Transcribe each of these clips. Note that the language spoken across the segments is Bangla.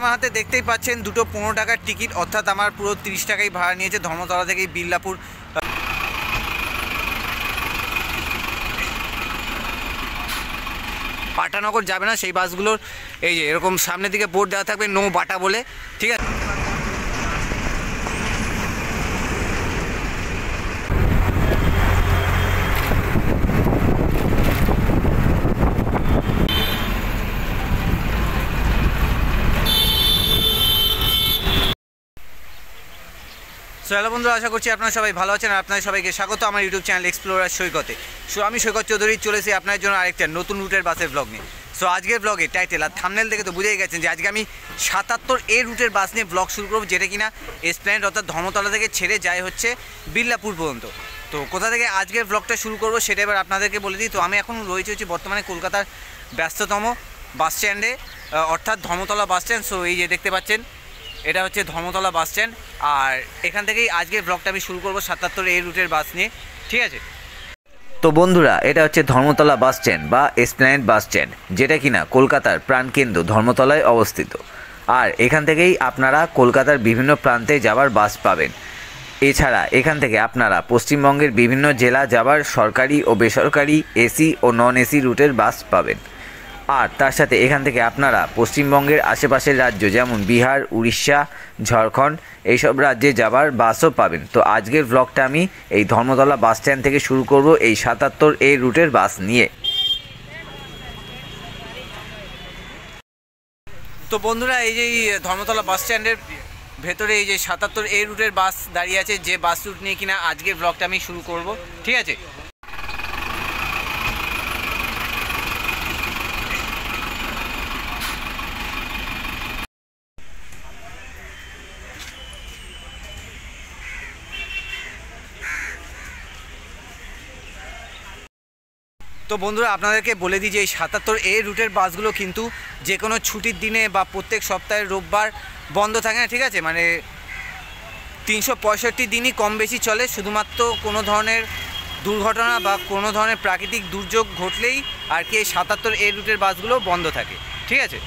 আমার হাতে দেখতেই পাচ্ছেন দুটো 15 টাকার টিকিট, অর্থাৎ আমার পুরো 30 টাকাই ভাড়া নিয়েছে ধর্মতলা থেকে বিল্লাপুর। বাটানগর যাবে না সেই বাসগুলোর এই যে এরকম সামনের দিকে বোর্ড দেওয়া থাকবে নো বাটা বলে, ঠিক আছে। হ্যালো বন্ধুরা, আশা করছি আপনারা সবাই ভালো আছেন। আর আপনাদের সবাইকে স্বাগত আমার ইউটিউব চ্যানেল এক্সপ্লোরার সৈকতে। সো আমি সৈকত চৌধুরী চলেছি আপনার জন্য আরেকটা নতুন রুটের বাসের ব্লগ নিয়ে। সো আজকের ব্লগে টাইটেল আর থাম্বনেল দেখে তো বুঝেই গেছেন যে আজকে আমি 77A রুটের বাস নিয়ে ব্লগ শুরু করবো, যেটা কিনা এসপ্ল্যানেড অর্থাৎ ধর্মতলা থেকে ছেড়ে যায় হচ্ছে বিল্লাপুর পর্যন্ত। তো কোথা থেকে আজকের ব্লগটা শুরু করবো সেটা এবার আপনাদেরকে বলে দিই। তো আমি এখন রয়েছে বর্তমানে কলকাতার ব্যস্ততম বাস স্ট্যান্ডে, অর্থাৎ ধর্মতলা বাস স্ট্যান্ড। সো এই যে দেখতে পাচ্ছেন এটা হচ্ছে ধর্মতলা বাস স্ট্যান্ড, আর এখান থেকেই আজকের ব্লগটা আমি শুরু করবো 77A রুটের বাস নিয়ে, ঠিক আছে। তো বন্ধুরা, এটা হচ্ছে ধর্মতলা বাস স্ট্যান্ড বা এসপ্ল্যানেড বাস স্ট্যান্ড, যেটা কিনা কলকাতার প্রাণকেন্দ্র ধর্মতলায় অবস্থিত। আর এখান থেকেই আপনারা কলকাতার বিভিন্ন প্রান্তে যাবার বাস পাবেন। এছাড়া এখান থেকে আপনারা পশ্চিমবঙ্গের বিভিন্ন জেলা যাবার সরকারি ও বেসরকারি এসি ও নন এসি রুটের বাস পাবেন। আর তার সাথে এখান থেকে আপনারা পশ্চিমবঙ্গের আশেপাশের রাজ্য যেমন বিহার, উড়িষ্যা, ঝাড়খণ্ড এইসব রাজ্যে যাবার বাসও পাবেন। তো আজকের ব্লগটা আমি এই ধর্মতলা বাস স্ট্যান্ড থেকে শুরু করব এই 77A রুটের বাস নিয়ে। তো বন্ধুরা, এই যে ধর্মতলা বাস স্ট্যান্ডের ভেতরে এই যে 77A রুটের বাস দাঁড়িয়ে আছে, যে বাস রুট নিয়ে কিনা আজকের ব্লগটা আমি শুরু করব, ঠিক আছে। তো বন্ধুরা, আপনাদেরকে বলে দিই যে এই 77A রুটের বাসগুলো কিন্তু যে কোনো ছুটির দিনে বা প্রত্যেক সপ্তাহের রোববার বন্ধ থাকে না, ঠিক আছে। মানে 365 দিনই কম বেশি চলে। শুধুমাত্র কোনো ধরনের দুর্ঘটনা বা কোনো ধরনের প্রাকৃতিক দুর্যোগ ঘটলেই আর কি এই 77A রুটের বাসগুলো বন্ধ থাকে, ঠিক আছে।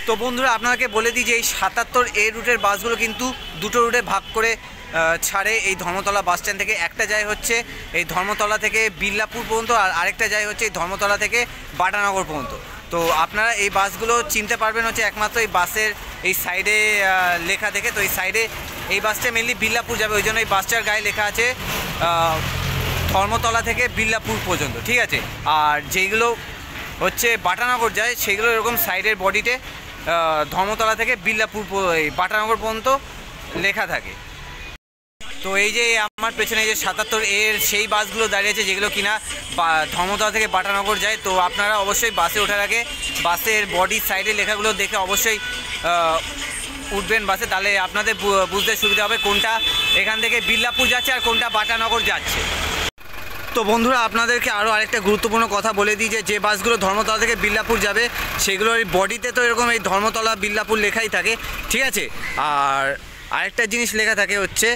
তো বন্ধুরা, আপনাদেরকে বলে দিই যে এই 77A রুটের বাসগুলো কিন্তু দুটো রুটে ভাগ করে ছাড়ে এই ধর্মতলা বাস স্ট্যান্ড থেকে। একটা যায় হচ্ছে এই ধর্মতলা থেকে বিল্লাপুর পর্যন্ত, আর আরেকটা যায় হচ্ছে এই ধর্মতলা থেকে বাটানগর পর্যন্ত। তো আপনারা এই বাসগুলো চিনতে পারবেন হচ্ছে একমাত্র এই বাসের এই সাইডে লেখা দেখে। তো এই সাইডে এই বাসটা মেনলি বিল্লাপুর যাবে, ওই জন্য এই বাসটার গায়ে লেখা আছে ধর্মতলা থেকে বিল্লাপুর পর্যন্ত, ঠিক আছে। আর যেইগুলো হচ্ছে বাটানগর যায় সেগুলো এরকম সাইডের বডিতে ধর্মতলা থেকে বিল্লাপুর বাটানগর পর্যন্ত লেখা থাকে। তো এই যে আমার পেছনে যে 77A সেই বাসগুলো দাঁড়িয়ে আছে যেগুলো কিনা ধর্মতলা থেকে বাটানগর যায়। তো আপনারা অবশ্যই বাসে ওঠার আগে বাসের বডির সাইডে লেখাগুলো দেখে অবশ্যই উঠবেন বাসে, তাহলে আপনাদের বুঝতে সুবিধা হবে কোনটা এখান থেকে বিল্লাপুর যাচ্ছে আর কোনটা বাটানগর যাচ্ছে। তো বন্ধুরা, আপনাদেরকে আরও আরেকটা গুরুত্বপূর্ণ কথা বলে দিই যে বাসগুলো ধর্মতলা থেকে বিল্লাপুর যাবে সেগুলোর বডিতে তো এরকম এই ধর্মতলা বিল্লাপুর লেখাই থাকে, ঠিক আছে। আর আরেকটা জিনিস লেখা থাকে হচ্ছে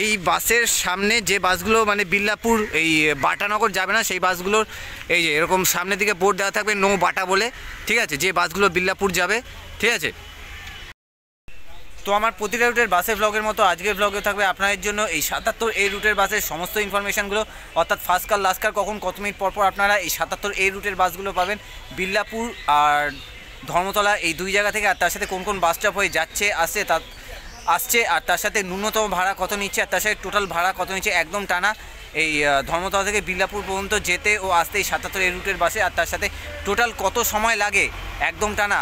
এই বাসের সামনে যে বাসগুলো মানে বিল্লাপুর এই বাটানগর যাবে না সেই বাসগুলোর এই যে এরকম সামনের দিকে বোর্ড দেওয়া থাকবে নো বাটা বলে, ঠিক আছে, যে বাসগুলো বিল্লাপুর যাবে, ঠিক আছে। তো আমার প্রতিটা রুটের বাসের ব্লগের মতো আজকের ব্লগে থাকবে আপনাদের জন্য এই 77A রুটের বাসের সমস্ত ইনফরমেশানগুলো, অর্থাৎ ফার্স্ট কার লাস্ট কার কখন কত মিনিট পরপর আপনারা এই 77A রুটের বাসগুলো পাবেন বিল্লাপুর আর ধর্মতলা এই দুই জায়গা থেকে, আর তার সাথে কোন কোন বাস স্টপ হয়ে যাচ্ছে আসছে আর তার সাথে ন্যূনতম ভাড়া কত নিচ্ছে আর তার সাথে টোটাল ভাড়া কত নিচ্ছে একদম টানা এই ধর্মতলা থেকে বিল্লাপুর পর্যন্ত যেতে ও আসতে এই 77A রুটের বাসে, আর তার সাথে টোটাল কত সময় লাগে একদম টানা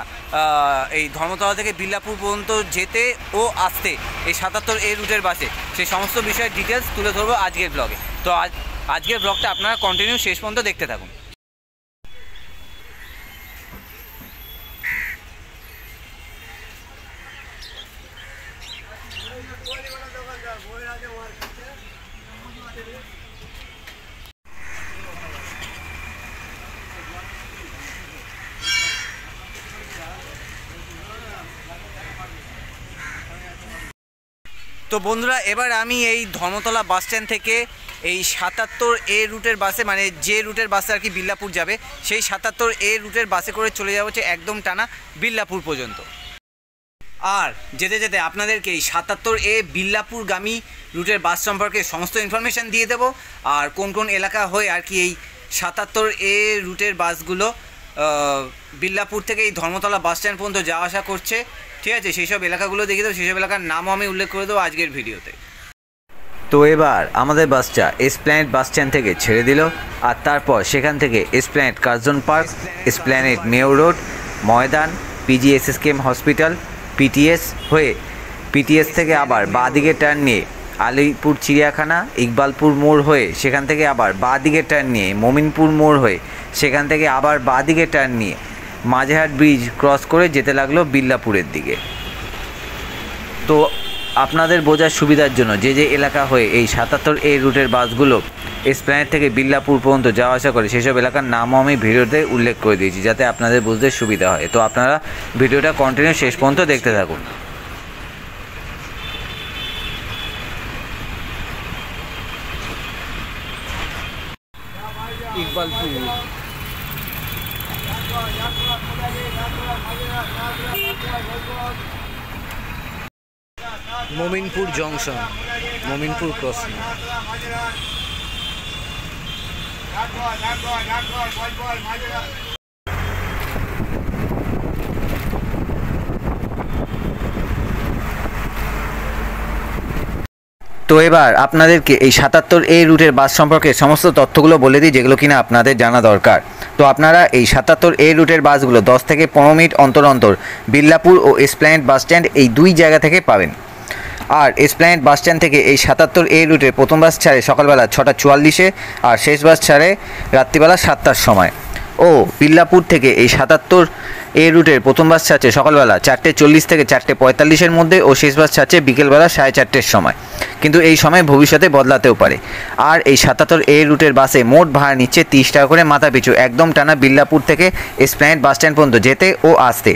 এই ধর্মতলা থেকে বিল্লাপুর পর্যন্ত যেতে ও আসতে এই 77A রুটের বাসে, সেই সমস্ত বিষয়ের ডিটেলস তুলে ধরবো আজকের ব্লগে। তো আজকের ব্লগটা আপনারা কন্টিনিউ শেষ পর্যন্ত দেখতে থাকুন। তো বন্ধুরা, এবার আমি এই ধর্মতলা বাস স্ট্যান্ড থেকে এই 77A রুটের বাসে মানে যে রুটের বাসে আর কি বিল্লাপুর যাবে সেই 77A রুটের বাসে করে চলে যাওয়া হচ্ছে একদম টানা বিল্লাপুর পর্যন্ত। আর যেতে যেতে আপনাদেরকে এই 77A বিল্লাপুরগামী রুটের বাস সম্পর্কে সমস্ত ইনফরমেশান দিয়ে দেবো, আর কোন কোন এলাকা হয়ে আর কি এই 77A রুটের বাসগুলো বিল্লাপুর থেকে এই ধর্মতলা বাস স্ট্যান্ড পর্যন্ত যাওয়া আসা করছে। ঠিক আছে, সেই সব এলাকাগুলো দেখিয়ে দেবো, সেই সব এলাকার নামও আমি উল্লেখ করে দেবো আজকের ভিডিওতে। তো এবার আমাদের বাসটা এসপ্ল্যানেড বাস স্ট্যান্ড থেকে ছেড়ে দিল, আর তারপর সেখান থেকে Esplanade Curzon park, Esplanade mayor Road, Maidan, PGSSKM hospital, PTS হয়ে PTS থেকে আবার বাঁ দিকে টার্ন নিয়ে আলিপুর চিড়িয়াখানা, ইকবালপুর মোড় হয়ে সেখান থেকে আবার বাঁ দিকে টার্ন নিয়ে মমিনপুর মোড় হয়ে সেখান থেকে আবার বাঁ দিকে টার্ন নিয়ে মাঝেরহাট ব্রিজ ক্রস করে যেতে লাগলো বিল্লাপুরের দিকে। তো আপনাদের বোঝার সুবিধার জন্য যে যে এলাকা হয়ে এই 77A রুটের বাসগুলো এসপ্ল্যানেড থেকে বিল্লাপুর পর্যন্ত যাওয়া আসা করে সেসব এলাকার নামও আমি ভিডিওতে উল্লেখ করে দিয়েছি, যাতে আপনাদের বুঝতে সুবিধা হয়। তো আপনারা ভিডিওটা কন্টিনিউ শেষ পর্যন্ত দেখতে থাকুন। Ekbalpur, Mominpur junction, Mominpur crossing. তো এবার আপনাদেরকে এই 77A রুটের বাস সম্পর্কে সমস্ত তথ্যগুলো বলে দিই, যেগুলো কিনা আপনাদের জানা দরকার। তো আপনারা এই 77A রুটের বাসগুলো 10 থেকে 15 মিনিট অন্তর অন্তর বিল্লাপুর ও এসপ্ল্যানেড বাস স্ট্যান্ড এই দুই জায়গা থেকে পাবেন। আর এসপ্ল্যানেড বাস স্ট্যান্ড থেকে এই 77A রুটের প্রথম বাস ছাড়ে সকালবেলা 6:44-এ, আর শেষ বাস ছাড়ে রাত্রিবেলা 7টার সময়। ও বিল্লাপুর থেকে এই 77A রুটের প্রথম বাস ছাড়ছে সকালবেলা 4:40 থেকে 4:45-এর মধ্যে, ও শেষ বাস ছাড়ছে বিকেলবেলা 4:30-এর সময়। কিন্তু এই সময় ভবিষ্যতে বদলাতেও পারে। আর এই 77A রুটের বাসে মোট ভাড়া নিচ্ছে 30 টাকা করে মাথা পিছু, একদম টানা বিল্লাপুর থেকে এসপ্ল্যানেড বাস স্ট্যান্ড পর্যন্ত যেতে ও আসতে।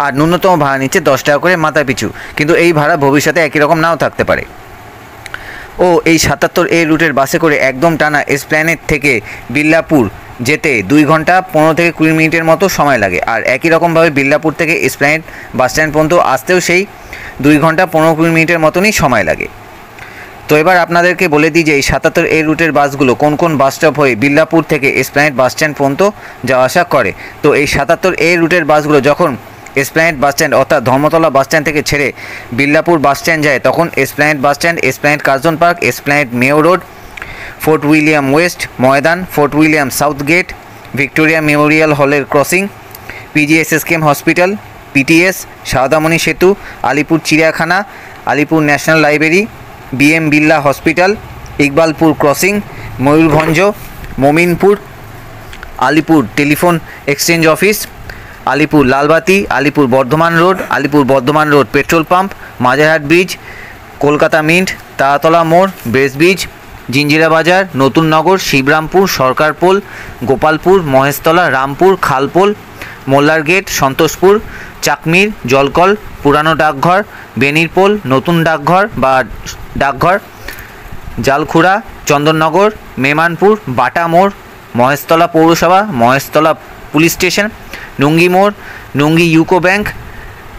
আর ন্যূনতম ভাড়া নিচ্ছে 10 টাকা করে মাথা পিছু, কিন্তু এই ভাড়া ভবিষ্যতে একই রকম নাও থাকতে পারে। ও এই 77A রুটের বাসে করে একদম টানা এসপ্ল্যানেড থেকে বিল্লাপুর যেতে 2 ঘন্টা 15 থেকে 20 মিনিটের মতো সময় লাগে। আর একই রকমভাবে বিল্লাপুর থেকে এসপ্ল্যানেড বাস স্ট্যান্ড পর্যন্ত আসতেও সেই 2 ঘন্টা 15-20 মিনিটের মতনই সময় লাগে। তো এবার আপনাদেরকে বলে দিই যে এই 77A রুটের বাসগুলো কোন কোন বাস স্টপ হয়ে বিল্লাপুর থেকে এসপ্ল্যানেড বাস স্ট্যান্ড পর্যন্ত যাওয়া আসা করে। তো এই 77A রুটের বাসগুলো যখন এসপ্ল্যানেড বাস স্ট্যান্ড অর্থাৎ ধর্মতলা বাস স্ট্যান্ড থেকে ছেড়ে বিল্লাপুর বাস স্ট্যান্ড যায়, তখন Esplanade bus stand, Esplanade Curzon park, Esplanade mayor Road, Fort William West, Maidan, Fort William South Gate, Victoria Memorial হলের crossing, PGSSKM hospital, PTS, Saradamani Setu, Alipore চিড়িয়াখানা, Alipore National Library, BM Birla hospital, Ekbalpur crossing, Mayurbhanj, Mominpur, Alipore telephone exchange office, Alipore লালবাতি, Alipore Burdwan road petrol pump, Majerhat bridge, Kolkata mint, Taratala মোড়, ব্রেস ব্রিজ, জিঞ্জিরা বাজার, নতুন নগর, শিবরামপুর, সরকারপোল, গোপালপুর, মহেশতলা, রামপুর, খালপোল, মোল্লার গেট, সন্তোষপুর, চাকমির, জলকল, পুরানো ডাকঘর, বেনিরপোল, নতুন ডাকঘর বা ডাকঘর, জালখুড়া, চন্দননগর, মেমানপুর, বাটা মোড়, মহেশতলা পৌরসভা, মহেশতলা পুলিশ স্টেশন, নুঙ্গি মোড়, নুঙ্গি ইউকো ব্যাংক,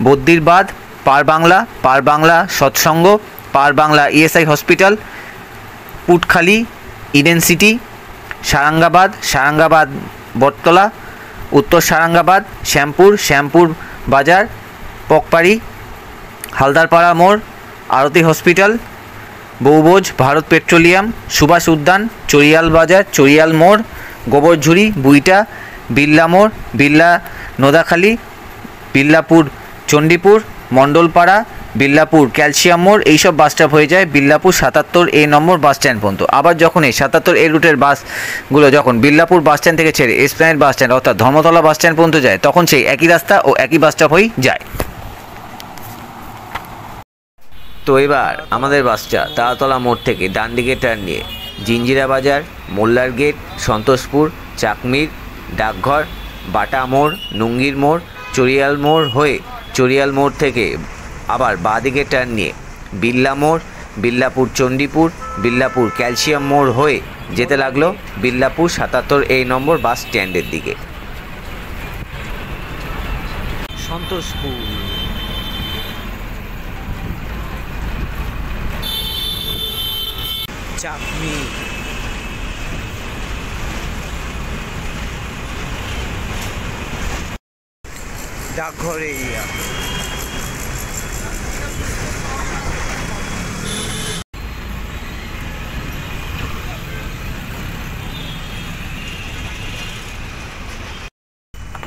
বদ্দিরবাদ, Parbangla Satsang, Parbangla ESI hospital, Putkhali, Eden City, Sarangabad Battala, উত্তর সারাঙ্গাবাদ, শ্যামপুর বাজার, পকপাড়ি, হালদারপাড়া মোড়, আরতি হসপিটাল, বৌবোজ, ভারত পেট্রোলিয়াম, সুভাষ উদ্যান, চরিয়াল বাজার, চরিয়াল মোড়, গোবরঝুরি, বুইটা, বিল্লা মোড়, বিল্লা নোদাখালী, বিল্লাপুর চণ্ডীপুর, মণ্ডলপাড়া, বিল্লাপুর ক্যালসিয়াম মোড়, এইসব বাস স্টপ হয়ে যায় বিল্লাপুর 77A নম্বর বাস স্ট্যান্ড পর্যন্ত। আবার যখন এই 77A রুটের বাসগুলো যখন বিল্লাপুর বাস স্ট্যান্ড থেকে ছেড়ে এসপ্ল্যানেড বাস স্ট্যান্ড অর্থাৎ ধর্মতলা বাস স্ট্যান্ড পর্যন্ত যায়, তখন সেই একই রাস্তা ও একই বাস স্টপ হয়েই যায়। তো এবার আমাদের বাসটা তারাতলা মোড় থেকে ডান দিকে টার্ন নিয়ে জিঞ্জিরা বাজার, মোল্লার গেট, সন্তোষপুর, চাকমির, ডাকঘর, বাটা মোড়, নুঙ্গির মোড়, চরিয়াল মোড় হয়ে চরিয়াল মোড় থেকে আবার বাঁদিকে টার্ন নিয়ে বিল্লা মোড়, বিল্লাপুর চণ্ডীপুর, বিল্লাপুর ক্যালসিয়াম মোড় হয়ে যেতে লাগলো বিল্লাপুর 77A নম্বর বাস স্ট্যান্ডের দিকে। সন্তোষপুর চাঁদনি, ডাকঘর এরিয়া।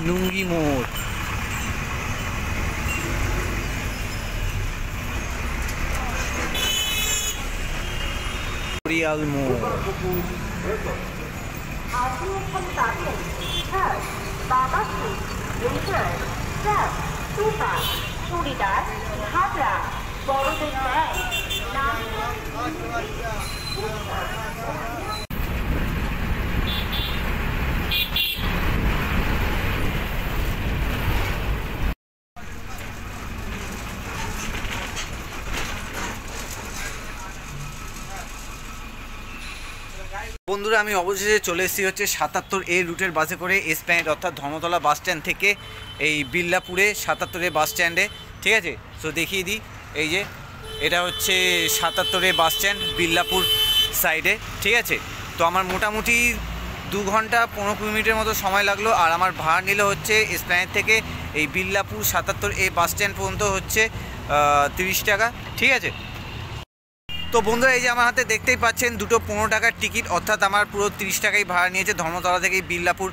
লুঙ্গি মোড়,রিয়াল মোড়। চুড়িদার, ঘাগরা, বড়দের ব্যাগ, বন্ধুরা আমি অবশেষে চলে এসেছি হচ্ছে ৭৭A রুটের বাসে করে এসপ্ল্যানেড অর্থাৎ ধর্মতলা বাস স্ট্যান্ড থেকে এই বিল্লাপুরে ৭৭A বাস স্ট্যান্ডে। ঠিক আছে, সো দেখিয়ে দিই, এই যে এটা হচ্ছে ৭৭A বাস স্ট্যান্ড বিল্লাপুর সাইডে। ঠিক আছে, তো আমার মোটামুটি 2 ঘন্টা 15 মিনিটের মতো সময় লাগলো, আর আমার ভাড়া নিল হচ্ছে এসপ্ল্যানেড থেকে এই বিল্লাপুর ৭৭A বাস স্ট্যান্ড পর্যন্ত হচ্ছে 30 টাকা। ঠিক আছে, তো বন্ধুরা এই যে আমার হাতে দেখতেই পাচ্ছেন দুটো 15 টাকার টিকিট, অর্থাৎ আমার পুরো 30 টাকাই ভাড়া নিয়েছে ধর্মতলা থেকে বিল্লাপুর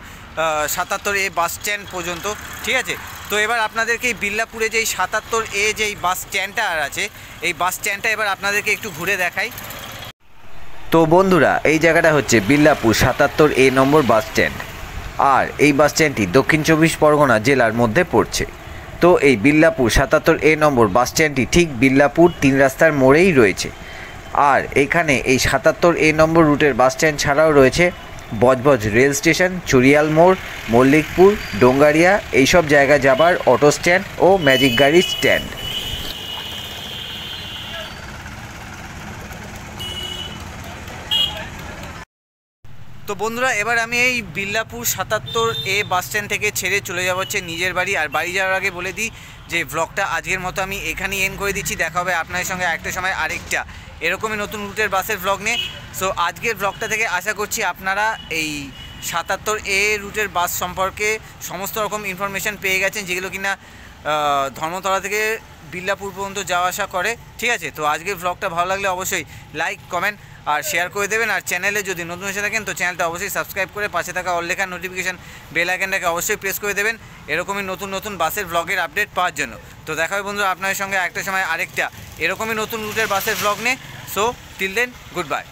৭৭A বাস স্ট্যান্ড পর্যন্ত। ঠিক আছে, তো এবার আপনাদেরকে এই বিল্লাপুরে যেই ৭৭A যেই বাস স্ট্যান্ডটা আছে, এই বাস স্ট্যান্ডটা এবার আপনাদেরকে একটু ঘুরে দেখাই। তো বন্ধুরা এই জায়গাটা হচ্ছে বিল্লাপুর ৭৭A নম্বর বাস স্ট্যান্ড, আর এই বাস স্ট্যান্ডটি দক্ষিণ 24 পরগনা জেলার মধ্যে পড়ছে। তো এই বিল্লাপুর ৭৭A নম্বর বাস স্ট্যান্ডটি ঠিক বিল্লাপুর 3 রাস্তার মোড়েই রয়েছে। আর এখানে এই ৭৭A নম্বর রুটের বাস স্ট্যান্ড ছাড়াও রয়েছে বজবজ রেল স্টেশন, চুরিয়াল মোড়, মল্লিকপুর, ডোঙ্গারিয়া এইসব জায়গা যাবার অটো স্ট্যান্ড ও ম্যাজিক গাড়ির স্ট্যান্ড। তো বন্ধুরা এবার আমি এই বিল্লাপুর ৭৭A বাস স্ট্যান্ড থেকে ছেড়ে চলে যাবো হচ্ছে নিজের বাড়ি। আর বাড়ি যাওয়ার আগে বলে দিই যে ব্লগটা আজকের মতো আমি এখানেই এন্ড করে দিচ্ছি। দেখা হবে আপনাদের সঙ্গে একটা সময় আরেকটা এরকমই নতুন রুটের বাসের ব্লগ নিয়ে। সো আজকের ব্লগটা থেকে আশা করছি আপনারা এই ৭৭A রুটের বাস সম্পর্কে সমস্ত রকম ইনফরমেশান পেয়ে গেছেন, যেগুলো কিনা ধর্মতলা থেকে বিল্লাপুর পর্যন্ত যাওয়া আসা করে। ঠিক আছে, তো আজকের ব্লগটা ভালো লাগলে অবশ্যই লাইক, কমেন্ট আর শেয়ার করে দেবেন। আর চ্যানেলে যদি নতুন এসে থাকেন তো চ্যানেলটা অবশ্যই সাবস্ক্রাইব করে পাশে থাকা অল লেখা নোটিফিকেশান বেল আইকনটাকে অবশ্যই প্রেস করে দেবেন এরকমই নতুন নতুন বাসের ব্লগের আপডেট পাওয়ার জন্য। তো দেখা হবে বন্ধুরা আপনাদের সঙ্গে একটা সময় আরেকটা এরকমই নতুন রুটের বাসের ব্লগ নিয়ে। So till then, good by.